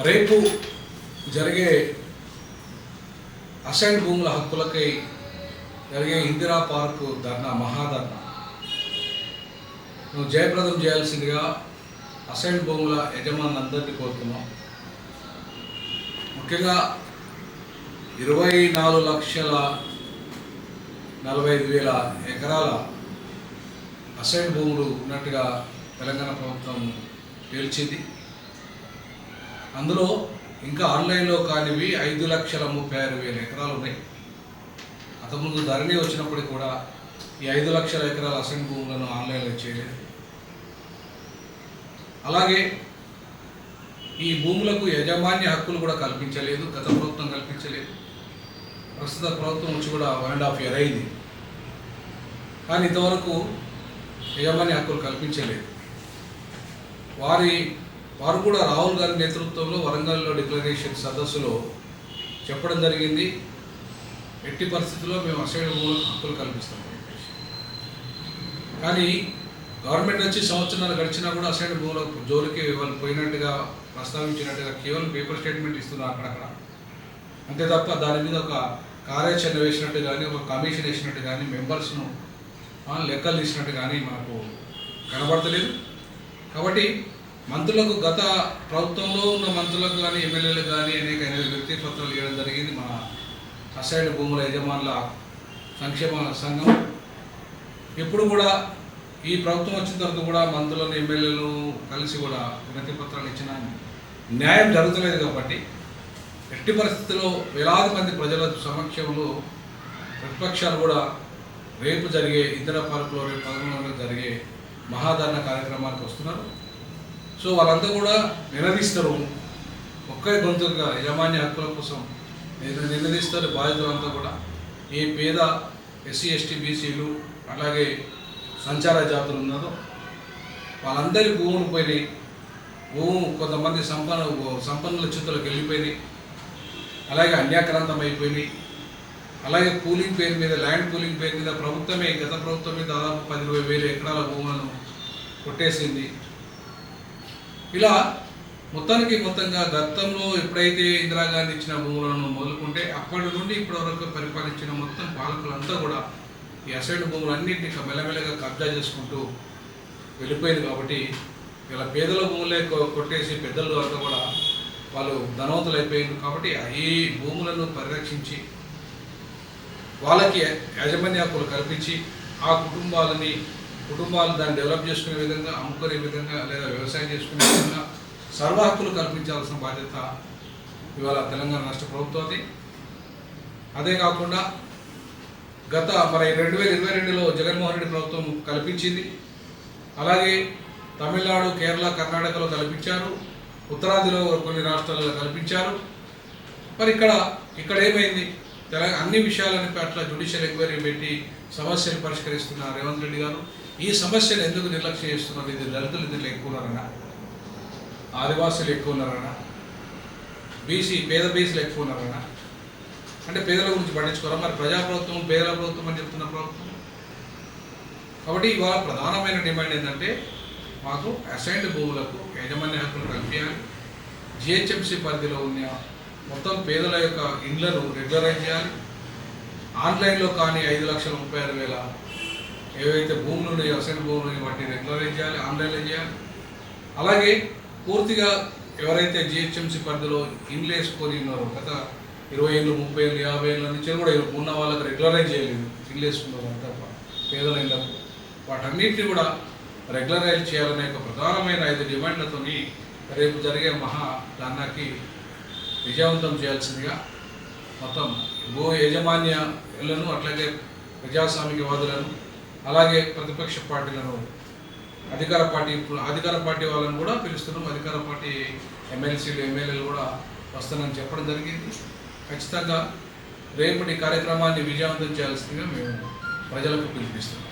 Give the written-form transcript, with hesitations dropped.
రేపు జరిగే అసైన్ భూముల హక్కులకై జరిగే ఇందిరా పార్కు ధర్నా మహాధర్నా నువ్వు జయప్రదం చేయాల్సిందిగా అసైన్ భూముల యజమానులందరినీ కోరుతున్నాం. ముఖ్యంగా 24,45,000 ఎకరాల అసైన్ భూములు ఉన్నట్టుగా తెలంగాణ ప్రభుత్వం తేల్చింది. అందులో ఇంకా ఆన్లైన్లో కానివి 5,36,000 ఎకరాలు ఉన్నాయి. అంతకుముందు ధరణి వచ్చినప్పటికి కూడా ఈ 5 లక్షల ఎకరాల అసైన్ భూములను ఆన్లైన్లో చేయలేదు. అలాగే ఈ భూములకు యాజమాన్య హక్కులు కూడా కల్పించలేదు. గత ప్రభుత్వం కల్పించలేదు. ప్రస్తుత ప్రభుత్వం వచ్చి కూడా 1.5 year అయింది. కానీ ఇంతవరకు యాజమాన్య హక్కులు కల్పించలేదు. వారు కూడా రాహుల్ గాంధీ నేతృత్వంలో వరంగల్లో డిక్లరేషన్ సదస్సులో చెప్పడం జరిగింది, ఎట్టి పరిస్థితుల్లో మేము అసైన్ భూములకు హక్కులు కల్పిస్తాం. కానీ గవర్నమెంట్ వచ్చి సంవత్సరాలు గడిచినా కూడా అసైన్ భూముల జోలికి వాళ్ళు పోయినట్టుగా ప్రస్తావించినట్టుగా కేవలం పేపర్ స్టేట్మెంట్ ఇస్తున్నారు అక్కడక్కడ. అంతే తప్ప దాని మీద ఒక కార్యాచరణ వేసినట్టు కానీ, ఒక కమిషన్ వేసినట్టు కానీ, మెంబర్స్ను లెక్కలు తీసినట్టు కానీ మనకు కనబడతలేదు. కాబట్టి మంత్రులకు, గత ప్రభుత్వంలో ఉన్న మంత్రులకు కానీ, ఎమ్మెల్యేలకు కానీ అనేక వ్యక్తి పత్రాలు ఇవ్వడం జరిగింది. మన అసైన్ భూముల యజమానుల సంక్షేమ సంఘం ఎప్పుడు కూడా ఈ ప్రభుత్వం వచ్చిన తర్వాత కూడా మంత్రులను, ఎమ్మెల్యేలను కలిసి కూడా వినతి పత్రాలు ఇచ్చిన న్యాయం జరుగుతలేదు. కాబట్టి ఎట్టి పరిస్థితుల్లో వేలాది మంది ప్రజల సమక్షంలో ప్రతిపక్షాలు కూడా రేపు జరిగే ఇందిరా పార్కులో రేపు 11 జరిగే మహాధరణ కార్యక్రమానికి వస్తున్నారు. సో వాళ్ళంతా కూడా నినదిస్తారు, ఒకే గొంతుగా యజమాన్య హక్కుల కోసం నినదిస్తారు. బాధితులంతా కూడా ఏ పేద ఎస్సీ, ఎస్టీ, బీసీలు అలాగే సంచార జాతులు ఉన్నారో వాళ్ళందరి భూములు పోయినాయి. కొంతమంది సంపన్నుల చేతులకు వెళ్ళిపోయినాయి. అలాగే అన్యాక్రాంతం అయిపోయినాయి. అలాగే పూలింగ్ పేరు మీద, ల్యాండ్ పూలింగ్ పేరు మీద ప్రభుత్వమే, గత ప్రభుత్వమే దాదాపు 10,000 ఎకరాల భూములను కొట్టేసింది. ఇలా మొత్తంగా గతంలో ఎప్పుడైతే ఇందిరాగాంధీ ఇచ్చిన భూములను మొదలుకుంటే అప్పటి నుండి ఇప్పటి వరకు పరిపాలించిన మొత్తం పాలకులంతా కూడా ఈ అసైన్ భూములన్నింటినీ మెల్లమెల్లగా కబ్జా చేసుకుంటూ వెళ్ళిపోయింది. కాబట్టి ఇలా పేదల భూములే కొట్టేసి పెద్దలు అంతా కూడా వాళ్ళు ధనవంతులు అయిపోయింది. కాబట్టి ఈ భూములను పరిరక్షించి వాళ్ళకి యాజమాన్య హక్కులు కల్పించి ఆ కుటుంబాలు దాన్ని డెవలప్ చేసుకునే విధంగా, అమ్ముకునే విధంగా లేదా వ్యవసాయం చేసుకునే విధంగా సర్వ హక్కులు కల్పించాల్సిన బాధ్యత ఇవాళ తెలంగాణ రాష్ట్ర ప్రభుత్వాన్ని. అదే కాకుండా గత 2022లో జగన్మోహన్ రెడ్డి ప్రభుత్వం కల్పించింది. అలాగే తమిళనాడు, కేరళ, కర్ణాటకలో కల్పించారు. ఉత్తరాదిలో కొన్ని రాష్ట్రాలలో కల్పించారు. మరి ఇక్కడ ఏమైంది? అన్ని విషయాలని పట్ల జ్యుడిషియల్ ఎంక్వైరీ పెట్టి సమస్యను పరిష్కరిస్తున్నారు రేవంత్ రెడ్డి గారు. ఈ సమస్యను ఎందుకు నిర్లక్ష్యం చేస్తున్నారు? ఇది దళితులు ఇందులో ఎక్కువ ఉన్నారన్నా, ఆదివాసులు ఎక్కువ ఉన్నారన్నా, పేద బీసీలు ఎక్కువ ఉన్నారన్నా? అంటే పేదల గురించి పట్టించుకోరా? మరి ప్రజాప్రభుత్వం, పేదల ప్రభుత్వం అని చెప్తున్న ప్రభుత్వం. కాబట్టి ఇవాళ ప్రధానమైన డిమాండ్ ఏంటంటే మాకు అసైన్డ్ భూములకు యాజమాన్య హక్కులు కల్పించాలి. జిహెచ్ఎంసీ పరిధిలో ఉన్న మొత్తం పేదల యొక్క ఇండ్లను రెగ్యులరైజ్ చేయాలి. ఆన్లైన్లో కానీ 5,36,000 ఏవైతే భూములు ఉన్నాయో అసైన్ భూములని వాటిని రెగ్యులరైజ్ చేయాలి, ఆన్లైన్లో చేయాలి. అలాగే పూర్తిగా ఎవరైతే జిహెచ్ఎంసీ పరిధిలో ఇండ్లు వేసుకొని ఉన్నారో గత 20 ఏళ్ళు, 30 ఏళ్ళు, 50 ఏళ్ళ నుంచి కూడా ఉన్న వాళ్ళకి రెగ్యులరైజ్ చేయలేదు, ఇల్లు వేసుకున్నారు అంతా పేదల ఇళ్లకు. వాటన్నిటిని కూడా రెగ్యులరైజ్ చేయాలనే ఒక ప్రధానమైన 5 డిమాండ్లతో రేపు జరిగే మహాధర్నాకి విజయవంతం చేయాల్సిందిగా మొత్తం భూ యాజమాన్యాలను, అట్లాగే ప్రజాస్వామికవాదులను, అలాగే ప్రతిపక్ష పార్టీలను, అధికార పార్టీ వాళ్ళని కూడా పిలుస్తున్నాం. అధికార పార్టీ ఎమ్మెల్సీలు, ఎమ్మెల్యేలు కూడా వస్తానని చెప్పడం జరిగింది. ఖచ్చితంగా రేపటి కార్యక్రమాన్ని విజయవంతం చేయాల్సిందిగా మేము ప్రజలకు పిలిపిస్తున్నాం.